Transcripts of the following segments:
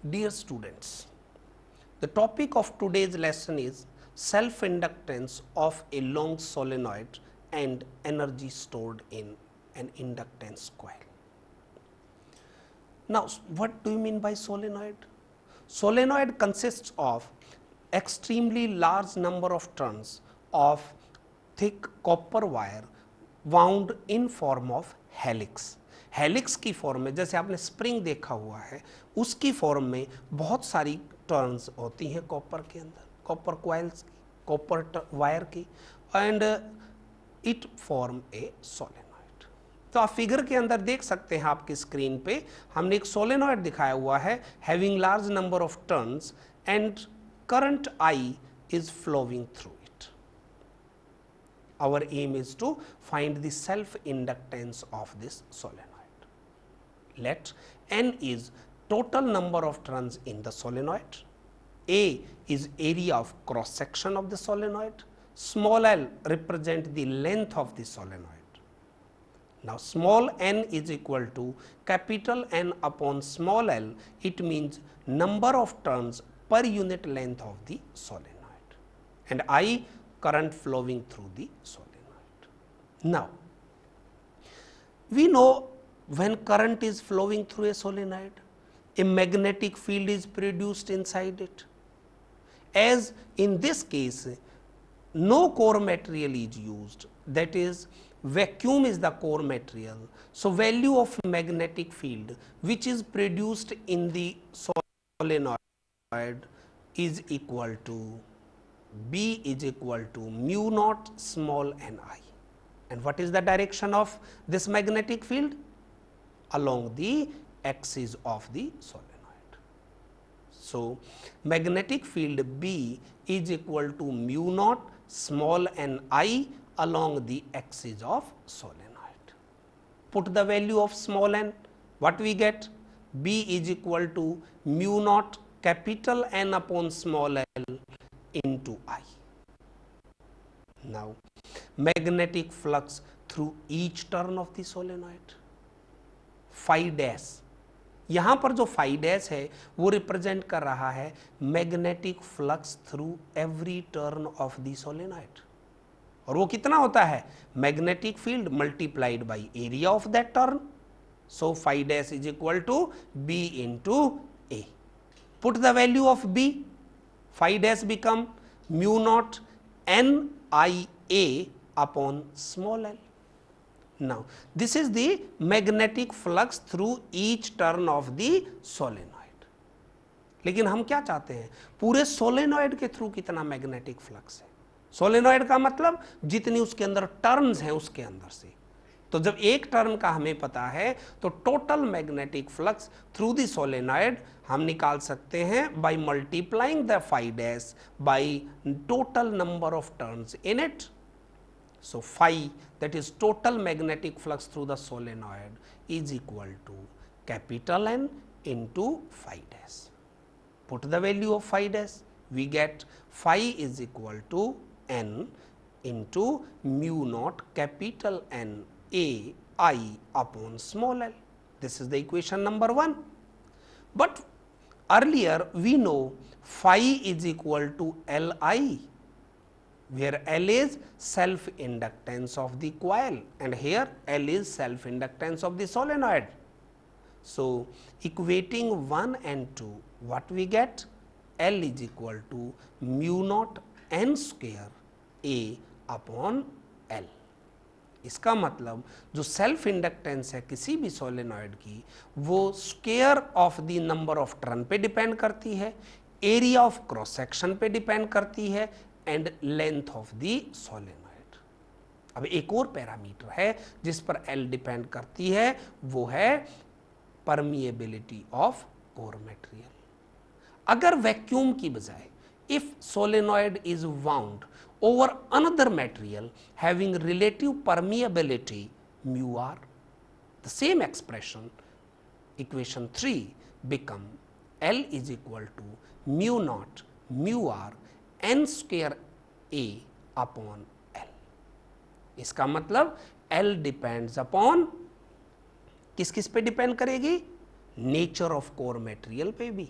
Dear students, the topic of today's lesson is self-inductance of a long solenoid and energy stored in an inductance coil. Now, what do you mean by solenoid? Solenoid consists of extremely large number of turns of thick copper wire wound in form of helix. Helix की form में, जैसे आपने spring देखा हुआ है, उसकी form में बहुत सारी टर्न्स होती हैं कॉपर के अंदर, कॉपर कॉइल्स की, कॉपर वायर की, and it form A solenoid. तो आप फिगर के अंदर देख सकते हैं, आपकी स्क्रीन पे हमने एक सोलेनॉइड दिखाया हुआ है having large number of turns and current I is flowing through. Our aim is to find the self inductance of this solenoid. Let n is total number of turns in the solenoid, A is area of cross section of the solenoid, small l represent the length of the solenoid. Now, small n is equal to capital N upon small l, it means number of turns per unit length of the solenoid, and I current flowing through the solenoid. Now, we know when current is flowing through a solenoid, a magnetic field is produced inside it. As in this case, no core material is used, that is vacuum is the core material. So, value of magnetic field which is produced in the solenoid is equal to B is equal to mu naught small n I. And what is the direction of this magnetic field? Along the axis of the solenoid. So, magnetic field B is equal to mu naught small n I along the axis of solenoid. Put the value of small n, what we get? B is equal to mu naught capital N upon small l into I. Now, magnetic flux through each turn of the solenoid, phi dash. यहाँ पर जो phi dash है वो represent कर रहा है magnetic flux through every turn of the solenoid. और वो कितना होता है? Magnetic field multiplied by area of that turn. So phi dash is equal to B into A. Put the value of B. Phi dash become mu naught n I A upon small l. Now, this is the magnetic flux through each turn of the solenoid. लेकिन हम क्या चाहते हैं? पूरे solenoid के through कितना magnetic flux है. Solenoid का मतलब जितनी उसके अंदर टर्न्स हैं उसके अंदर से. तो जब एक टर्न का हमें पता है तो total magnetic flux through the solenoid हम निकाल सकते हैं by multiplying the phi dash by total number of turns in it. So phi, that is total magnetic flux through the solenoid, is equal to capital N into phi dash. Put the value of phi dash, we get phi is equal to N into mu naught capital N A I upon small l. This is the equation number 1. But earlier we know phi is equal to L I, where L is self inductance of the coil and here L is self inductance of the solenoid. So, equating 1 and 2, what we get? L is equal to mu naught n square A upon L. इसका मतलब जो self inductance है किसी भी solenoid की, वो square of the number of turn पे depend करती है, एरिया ऑफ क्रॉस सेक्शन पे डिपेंड करती है and length of the solenoid. अब एक और पैरामीटर है जिस पर एल डिपेंड करती है, वो है परमिएबिलिटी ऑफ कोर मटेरियल. अगर वैक्यूम की बजाय if solenoid is wound over another material having relative permeability mu r, the same expression, equation 3 become L is equal to mu naught mu r n square A upon L. इसका मतलब L depends upon किस किस पे depend करेगी? Nature of core material पे भी,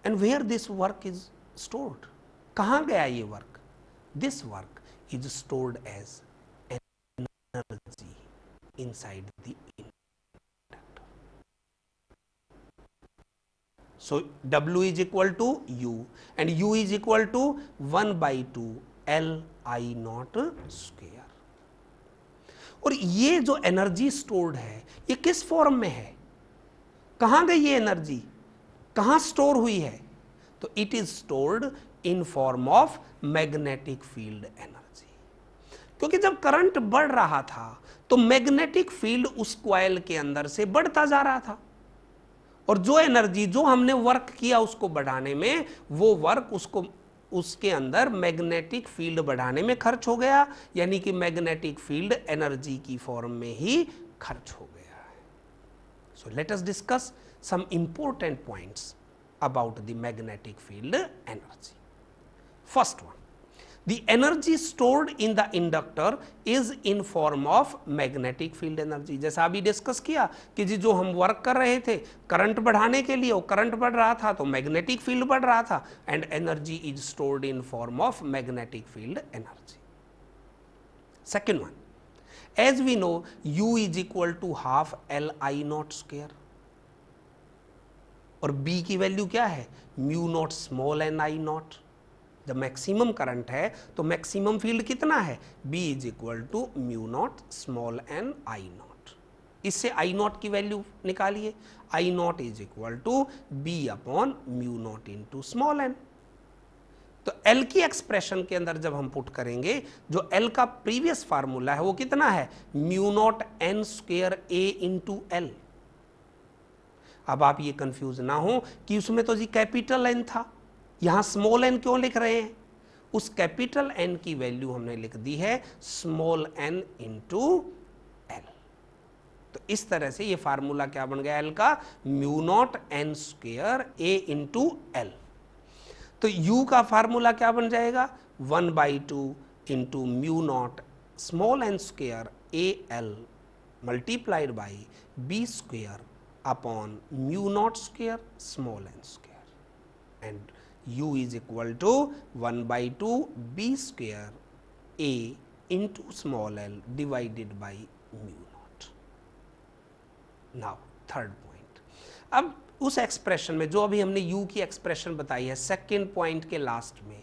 and where this work is stored? कहाँ गया ये work? This work is stored as energy inside the inductor. So W is equal to U, and U is equal to 1 by 2 L I naught square. और ये जो energy stored है ये किस फॉर्म में है? कहां गई ये एनर्जी, कहां स्टोर हुई है? तो it is stored in form of magnetic field energy. क्योंकि जब करंट बढ़ रहा था तो मैग्नेटिक फील्ड उस कॉइल के अंदर से बढ़ता जा रहा था, और जो एनर्जी जो हमने वर्क किया उसको बढ़ाने में, वो वर्क उसके अंदर मैग्नेटिक फील्ड बढ़ाने में खर्च हो गया, यानी कि मैग्नेटिक फील्ड एनर्जी की फॉर्म में ही खर्च हो गया है। So let us discuss some important points about the magnetic field energy. First one, the energy stored in the inductor is in form of magnetic field energy। जैसा अभी discuss किया कि जी जो हम वर्क कर रहे थे करंट बढ़ाने के लिए, वो करंट बढ़ रहा था तो मैग्नेटिक फील्ड बढ़ रहा था, and energy is stored in form of magnetic field energy. Second one, as we know U is equal to half L I naught square, और B की वैल्यू क्या है? Mu naught small n I naught. जब maximum current है तो maximum field कितना है? B is equal to mu naught small n I naught. इससे आई नॉट की वैल्यू निकालिए, I naught is equal to B upon mu naught into small n. तो L की एक्सप्रेशन के अंदर जब हम पुट करेंगे, जो L का प्रीवियस फार्मूला है वो कितना है? Mu naught n square A into L। अब आप ये कंफ्यूज ना हो कि उसमें तो जी कैपिटल N था, यहां स्मॉल n क्यों लिख रहे हैं? उस कैपिटल N की वैल्यू हमने लिख दी है स्मॉल n इंटू एल। तो इस तरह से ये फार्मूला क्या बन गया L का? Mu naught n square A into L. तो U का फार्मूला क्या बन जाएगा? 1 by 2 into mu naught small n square A L multiplied by B square upon mu naught square small n square, and U is equal to 1 by 2 B square A into small l divided by mu naught. Now third point, अब उस expression में जो अभी हमने U की expression बताई है second point के लास्ट में,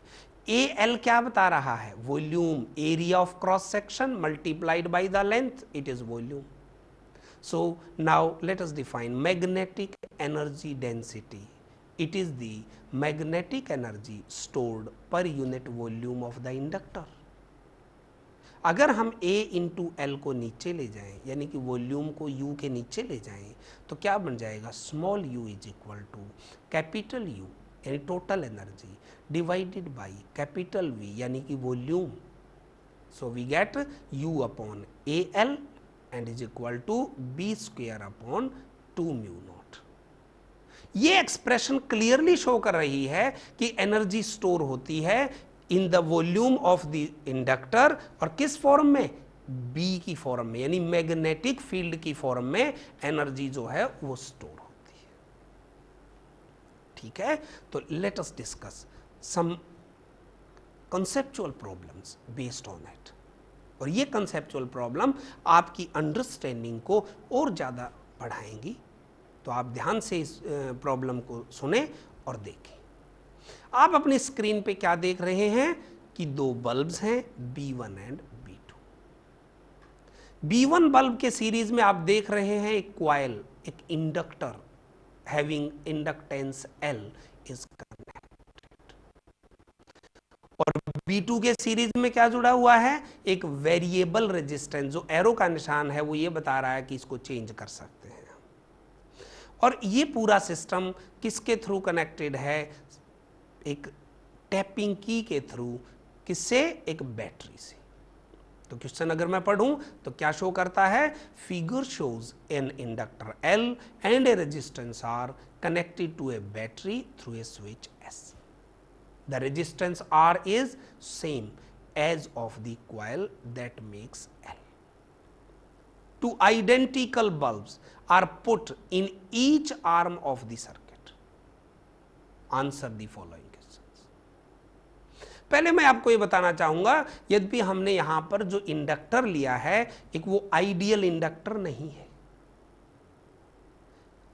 AL क्या बता रहा है? Volume, area of cross section multiplied by the length, it is volume. So now let us define magnetic energy density. It is the magnetic energy stored per unit volume of the inductor। अगर हम A into L को नीचे ले जाएं, यानी कि volume को U के नीचे ले जाएं, तो क्या बन जाएगा? Small u is equal to capital U यानी total energy divided by capital V यानी कि volume. So we get U upon AL and is equal to B square upon 2 mu naught. ये एक्सप्रेशन क्लियरली शो कर रही है कि एनर्जी store होती है in the volume of the inductor, और किस फॉर्म में? B की फॉर्म में, यानी मैग्नेटिक फील्ड की फॉर्म में एनर्जी जो है वो स्टोर होती है। ठीक है, तो let us discuss some conceptual problems based on it, और ये कंसेप्चुअल प्रॉब्लम आपकी अंडरस्टैंडिंग को और ज़्यादा बढ़ाएंगी। तो आप ध्यान से इस प्रॉब्लम को सुने और देखें। आप अपनी स्क्रीन पे क्या देख रहे हैं कि दो बल्ब्स हैं B1 and B2। B1 bulb के सीरीज में आप देख रहे हैं एक कॉइल, एक inductor having inductance L is connected, और B2 के सीरीज में क्या जुड़ा हुआ है? एक वेरिएबल रेजिस्टेंस, जो एरो का निशान है वो ये बता रहा है कि इसको चेंज कर सकते हैं। और ये पूरा सिस्टम किसके थ्रू कनेक्टेड है? एक टैपिंग की के थ्रू। किससे? एक बैटरी से। तो क्वेश्चन अगर मैं पढ़ूं तो क्या शो करता है? Figure shows an inductor L and a resistance R connected to a battery through a switch S। The resistance R is same as of the coil that makes L. Two identical bulbs are put in each arm of the circuit. Answer the following questions. पहले मैं आपको ये बताना चाहूंगा, यद्यपि हमने यहां पर जो इंडक्टर लिया है एक वो आइडियल इंडक्टर नहीं है।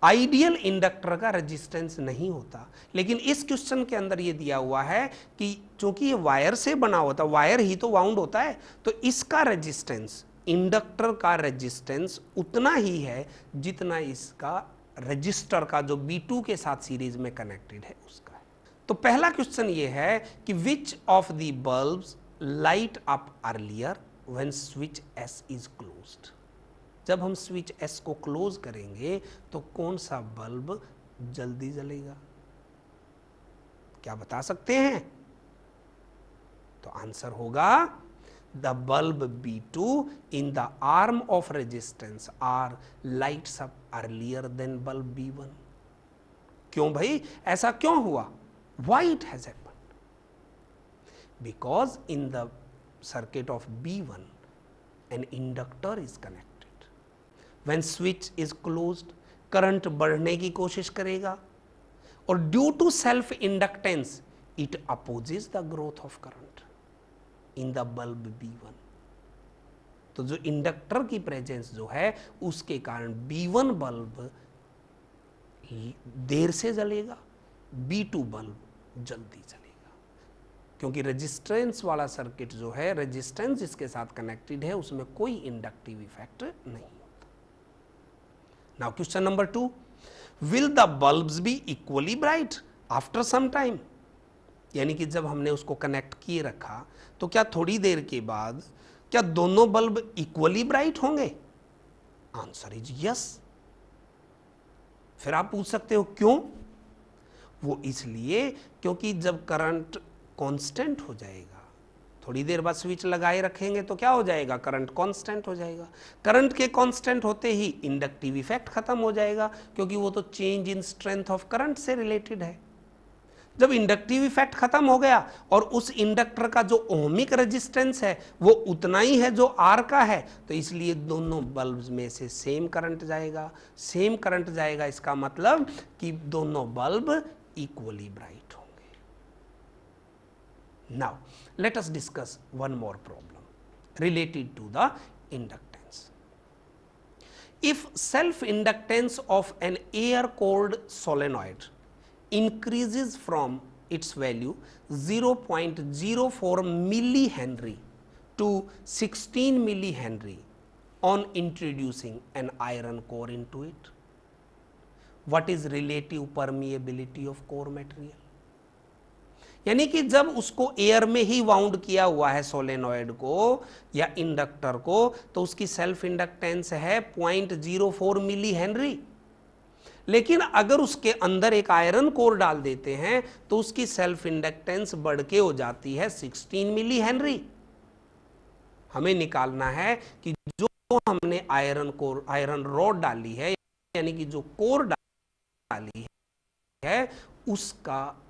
आइडियल इंडक्टर का रेजिस्टेंस नहीं होता, लेकिन इस क्वेश्चन के अंदर ये दिया हुआ है कि चूंकि ये वायर से बना होता, वायर ही तो वाउंड होता है, तो इसका रेजिस्टेंस, इंडक्टर का रेजिस्टेंस उतना ही है जितना इसका रजिस्टर का जो B2 के साथ सीरीज में कनेक्टेड है उसका है। तो पहला क्वेश्चन ये है कि which of the bulbs light up earlier when switch S is closed. जब हम स्विच S को क्लोज करेंगे तो कौन सा बल्ब जल्दी जलेगा, क्या बता सकते हैं? तो आंसर होगा the bulb B2 in the arm of resistance R lights up earlier than bulb B1। क्यों भाई, ऐसा क्यों हुआ? Why it has happened? Because in the circuit of B1 an inductor is connected। When switch is closed, current बढ़ने की कोशिश करेगा और due to self inductance it opposes the growth of current in the bulb B1। तो जो inductor की presence जो है उसके कारण B1 बल्ब देर से जलेगा, B2 बल्ब जल्दी जलेगा, क्योंकि रेजिस्टेंस वाला सर्किट जो है, रेजिस्टेंस जिसके साथ कनेक्टेड है उसमें कोई इंडक्टिव इफेक्ट नहीं होता। Now question number 2, will the bulbs be equally bright after some time. यानी कि जब हमने उसको कनेक्ट किए रखा तो क्या थोड़ी देर के बाद क्या दोनों बल्ब इक्वली ब्राइट होंगे? Answer is yes. फिर आप पूछ सकते हो क्यों? वो इसलिए क्योंकि जब करंट कांस्टेंट हो जाएगा, थोड़ी देर बाद स्विच लगाए रखेंगे तो क्या हो जाएगा, करंट कांस्टेंट हो जाएगा। करंट के कांस्टेंट होते ही इंडक्टिव इफेक्ट खत्म हो जाएगा, क्योंकि वो तो change in strength of current से रिलेटेड है। जब इंडक्टिव इफेक्ट खत्म हो गया और उस इंडक्टर का जो ओहमिक रेजिस्टेंस है वो उतना ही है जो आर का है, तो इसलिए दोनों बल्ब्स में से सेम करंट जाएगा। सेम करंट जाएगा, इसका मतलब कि दोनों बल्ब इक्वली ब्राइट होंगे। Now let us discuss one more problem related to the inductance. If self inductance of an air cooled solenoid increases from its value 0.04 millihenry to 16 millihenry on introducing an iron core into it, what is relative permeability of core material? यानी कि जब उसको air में ही wound किया हुआ है solenoid को या इंडक्टर को, तो उसकी सेल्फ इंडक्टेंस है 0.04 मिली हेनरी। लेकिन अगर उसके अंदर एक आयरन कोर डाल देते हैं तो उसकी सेल्फ इंडक्टेंस बढ़ के हो जाती है 16 मिली हेनरी। हमें निकालना है कि जो हमने आयरन रॉड डाली है, यानी कि जो कोर डाली है, उसका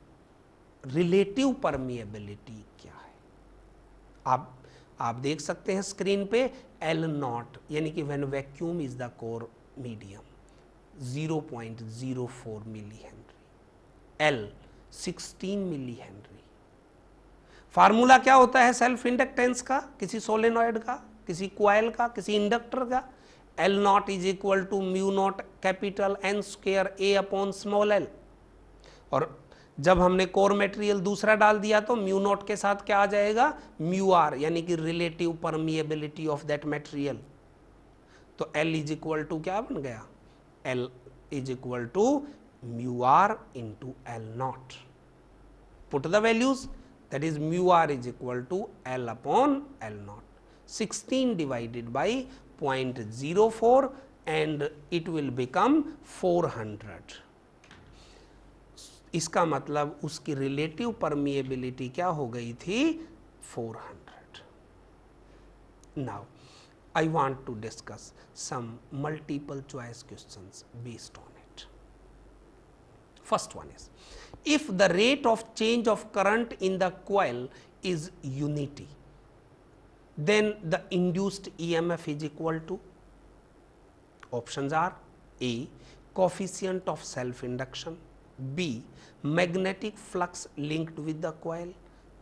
रिलेटिव परमिएबिलिटी क्या है। आप देख सकते हैं स्क्रीन पे L0, यानी कि when vacuum is the core medium 0.04 milli henry, L 16 milli henry. Formula क्या होता है सेल्फ इंडक्टेंस का, किसी सोलेनॉइड का, किसी क्वाइल का, किसी इंडक्टर का? L0 is equal to mu naught capital N square A upon small l। और जब हमने कोर मटेरियल दूसरा डाल दिया तो म्यू नॉट के साथ क्या आ जाएगा, म्यू आर, यानी कि relative permeability of that material. तो L इज इक्वल टू क्या बन गया, L is equal to mu R into L0। Put the values, that is mu R is equal to L upon L0, 16 divided by 0.04 and it will become 400। इसका मतलब उसकी relative permeability क्या हो गई थी, 400। Now I want to discuss some multiple choice questions based on it. First one is, if the rate of change of current in the coil is unity, then the induced EMF is equal to, options are A, coefficient of self induction, B. Magnetic flux linked with the coil.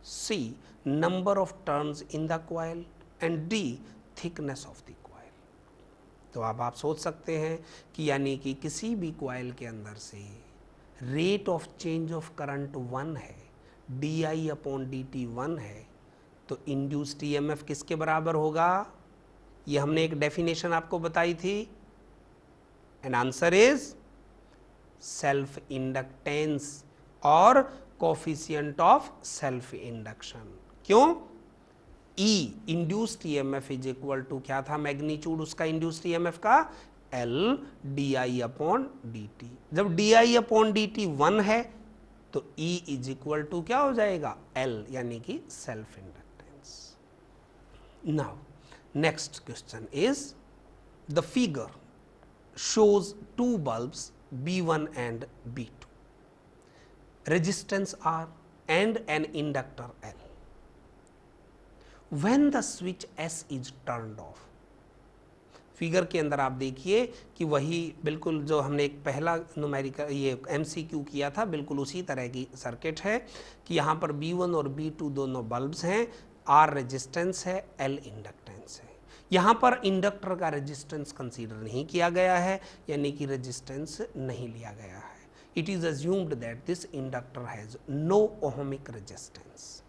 C. Number of turns in the coil. And D. Thickness of the coil. तो अब आप सोच सकते हैं कि यानी कि किसी भी कॉइल के अंदर से rate of change of current 1 है, di अपॉन dt 1 है, तो इंड्यूस्ड ईएमएफ किसके बराबर होगा? ये हमने एक डेफिनेशन आपको बताई थी, and answer is self inductance और कोफिशिएंट ऑफ सेल्फ इंडक्शन। क्यों? E induced EMF is equal to क्या था मैग्नीट्यूड उसका इंड्यूस्ड ईएमएफ का? L di अपॉन dt। जब di अपॉन dt 1 है तो E इज इक्वल टू क्या हो जाएगा? L, यानी कि self inductance. Now next question is the figure shows two bulbs B1 and B2, resistance R and an inductor L. When the switch S is turned off, figure के अंदर आप देखिए कि वही बिल्कुल जो हमने एक पहला न्यूमेरिकल ये MCQ किया था, बिल्कुल उसी तरह की सर्किट है कि यहाँ पर B1 और B2 दोनों बल्ब्स हैं, R रेजिस्टेंस है, L इंडक्टेंस है। यहाँ पर इंडक्टर का रेजिस्टेंस कंसीडर नहीं किया गया है, यानी कि रेजिस्टेंस नहीं लिया गया है। It is assumed that this inductor has no ohmic resistance.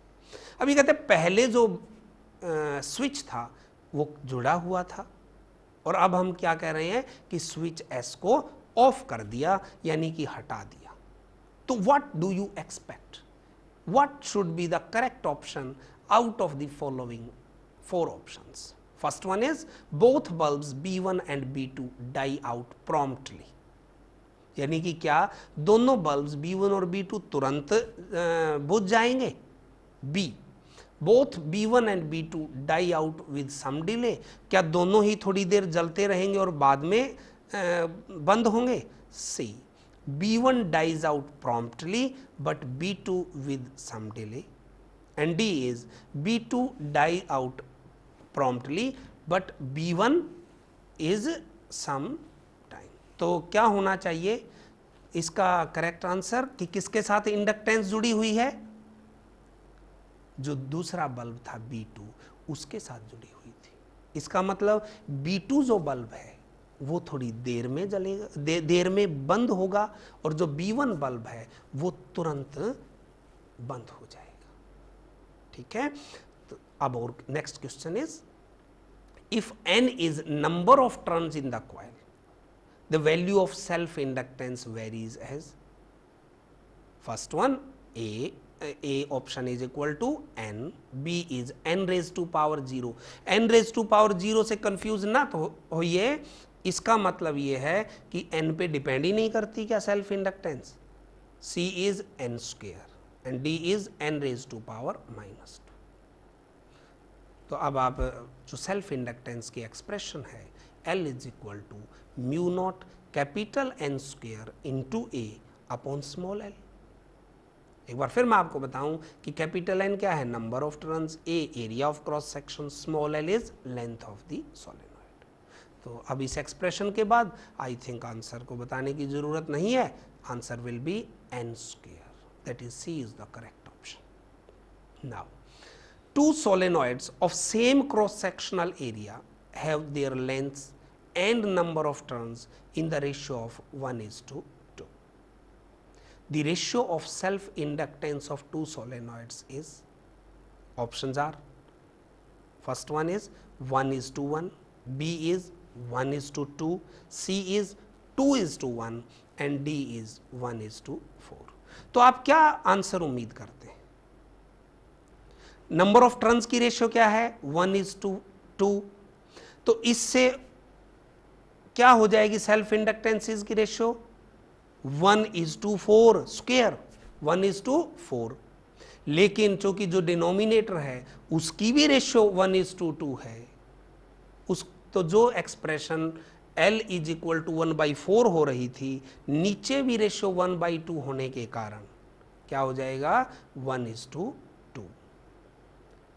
अभी कहते हैं पहले जो स्विच था वो जुड़ा हुआ था, और अब हम क्या कह रहे हैं कि स्विच एस को ऑफ कर दिया, यानी कि हटा दिया। तो what do you expect? What should be the correct option out of the following 4 options? First one is both bulbs B1 and B2 die out promptly, यानी कि क्या दोनों बल्ब्स B1 और B2 तुरंत बुझ जाएंगे? B. Both B1 and B2 die out with some delay, क्या दोनों ही थोड़ी देर जलते रहेंगे और बाद में बंद होंगे? C. B1 dies out promptly but B2 with some delay. And D is B2 die out promptly but B1 is some time. तो क्या होना चाहिए इसका करेक्ट आंसर कि किसके साथ इंडक्टेंस जुड़ी हुई है? जो दूसरा बल्ब था B2 उसके साथ जुड़ी हुई थी। इसका मतलब B2 जो बल्ब है वो थोड़ी देर में जलेगा, देर में बंद होगा, और जो B1 बल्ब है वो तुरंत बंद हो जाएगा। ठीक है, तो अब और next question is if n is number of turns in the coil, the value of self inductance varies as first one A option is equal to n, B is n raised to power 0। n raised to power 0 से confuse ना तो होइए, इसका मतलब ये है कि n पे डिपेंड ही नहीं करती क्या self inductance. C is n square and D is n raised to power -2। तो अब आप जो सेल्फ इंडक्टेंस की एक्सप्रेशन है L is equal to mu naught capital N square into A upon small l। एक बार फिर मैं आपको बताऊं कि कैपिटल N क्या है? Number of turns, A area of cross section, small l is length of the solenoid. तो अब इस एक्सप्रेशन के बाद आई थिंक आंसर को बताने की जरूरत नहीं है, answer will be N square, that is C is the correct option. Now two solenoids of same cross-sectional area have their lengths and number of turns in the ratio of 1:2. The ratio of self-inductance of two solenoids is, options are, first one is 1:1, B is 1:2, C is 2:1 and D is 1:4। तो आप क्या answer उम्मीद करते हैं? Number of turns की ratio क्या है? 1:2। तो इससे क्या हो जाएगी सेल्फ इंडक्टेंसेस की रेशियो? 1:4 स्क्वायर, 1:4। लेकिन चूंकि जो डिनोमिनेटर है उसकी भी रेशियो 1:2 है, उस तो जो expression L is equal to 1/4 हो रही थी, नीचे भी रेशियो 1/2 होने के कारण क्या हो जाएगा? 1:2।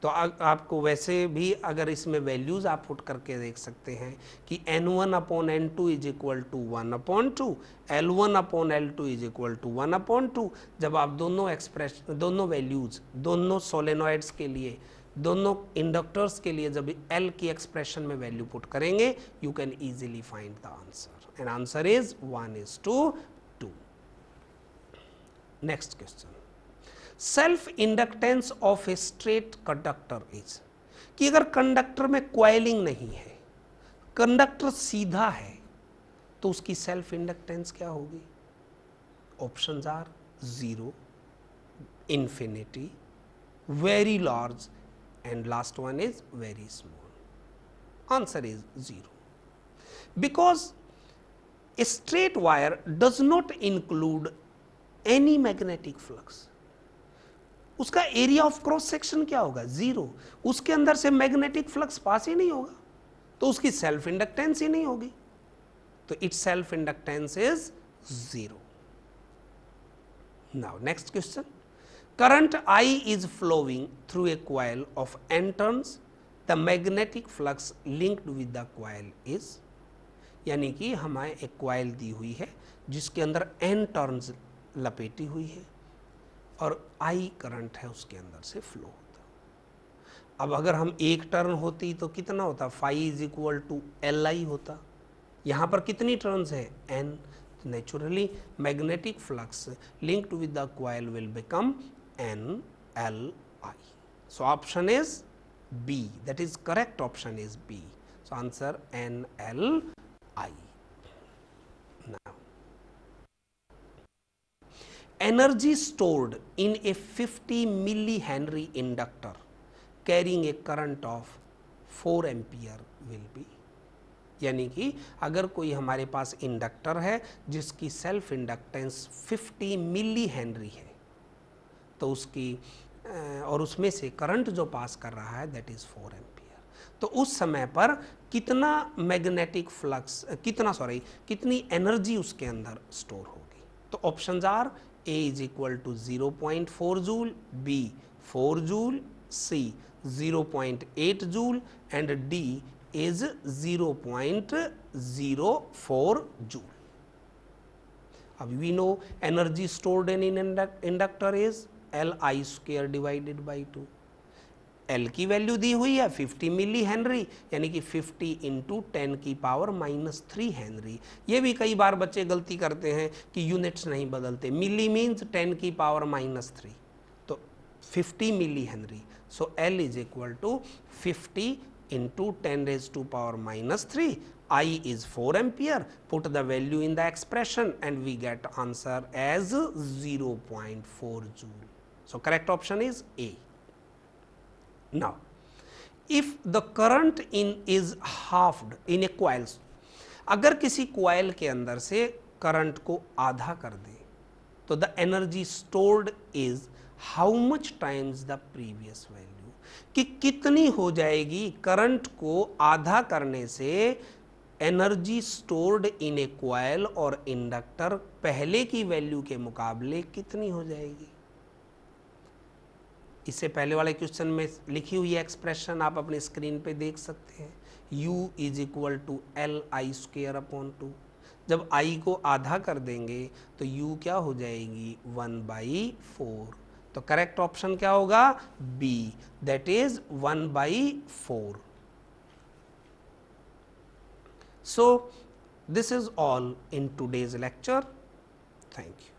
तो आपको वैसे भी अगर इसमें वैल्यूज आप पुट करके देख सकते हैं कि N1 अपॉन N2 is equal to 1/2, L1 upon L2 is equal to 1/2। जब आप दोनों वैल्यूज दोनों सोलेनॉइड्स के लिए, दोनों इंडक्टर्स के लिए जब L की एक्सप्रेशन में वैल्यू पुट करेंगे, you can easily find the answer, and answer is 1:2। Next question, self inductance of a straight conductor is, कि अगर कंडक्टर में क्वाइलिंग नहीं है, कंडक्टर सीधा है, तो उसकी सेल्फ इंडक्टेंस क्या होगी? Options are 0, infinity, very large, and last one is very small. Answer is 0, because a straight wire does not include any magnetic flux. उसका एरिया ऑफ क्रॉस सेक्शन क्या होगा? 0। उसके अंदर से मैग्नेटिक फ्लक्स पास ही नहीं होगा, तो उसकी सेल्फ इंडक्टेंस ही नहीं होगी, तो it's self inductance is 0। Now next question, current I is flowing through a coil of N turns, the magnetic flux linked with the coil is, यानी कि हमें एक coil दी हुई है जिसके अंदर N टर्न्स लपेटी हुई है और I करंट है उसके अंदर से फ्लो होता। अब अगर हम एक टर्न होती तो कितना होता? Phi is equal to LI होता। यहाँ पर कितनी टर्न्स है? N। Naturally magnetic flux linked with the coil will become NLI. So option is B, that is correct option is B. So answer NLI. Now, energy stored in a 50 millihenry inductor carrying a current of 4 ampere will be, यानी कि अगर कोई हमारे पास inductor है जिसकी self inductance 50 milli Henry है, तो उसकी और उसमें से करंट जो पास कर रहा है दैट इज 4 एम्पियर, तो उस समय पर कितना मैग्नेटिक फ्लक्स, कितनी एनर्जी उसके अंदर स्टोर होगी? तो options are A is equal to 0.4 joule, B 4 joule, C 0.8 joule and D is 0.04 joule. We know energy stored in inductor is Li square divided by 2. L की value दी हुई है 50 milli Henry, यानी कि 50 into 10 की power -3 Henry. ये भी कई बार बच्चे गलती करते हैं कि यूनिट्स नहीं बदलते, मिली मीन्स 10 की पावर -3, तो 50 milli henry. So L is equal to 50 into 10 raised to power -3, I is 4 ampere, put the value in the expression and we get answer as 0.4 joule. So correct option is A. Now, if the current is halved in a coil, अगर किसी coil के अंदर से current को आधा कर दे, तो the energy stored is how much times the previous value, कि कितनी हो जाएगी करंट को आधा करने से energy stored in A coil और इंडक्टर पहले की वैल्यू के मुकाबले कितनी हो जाएगी? इससे पहले वाले क्वेश्चन में लिखी हुई एक्सप्रेशन आप अपने स्क्रीन पे देख सकते हैं, U is equal to LI square upon 2। जब I को आधा कर देंगे तो U क्या हो जाएगी? 1/4। तो करेक्ट ऑप्शन क्या होगा? B, that is 1/4। So this is all in today's lecture. Thank you.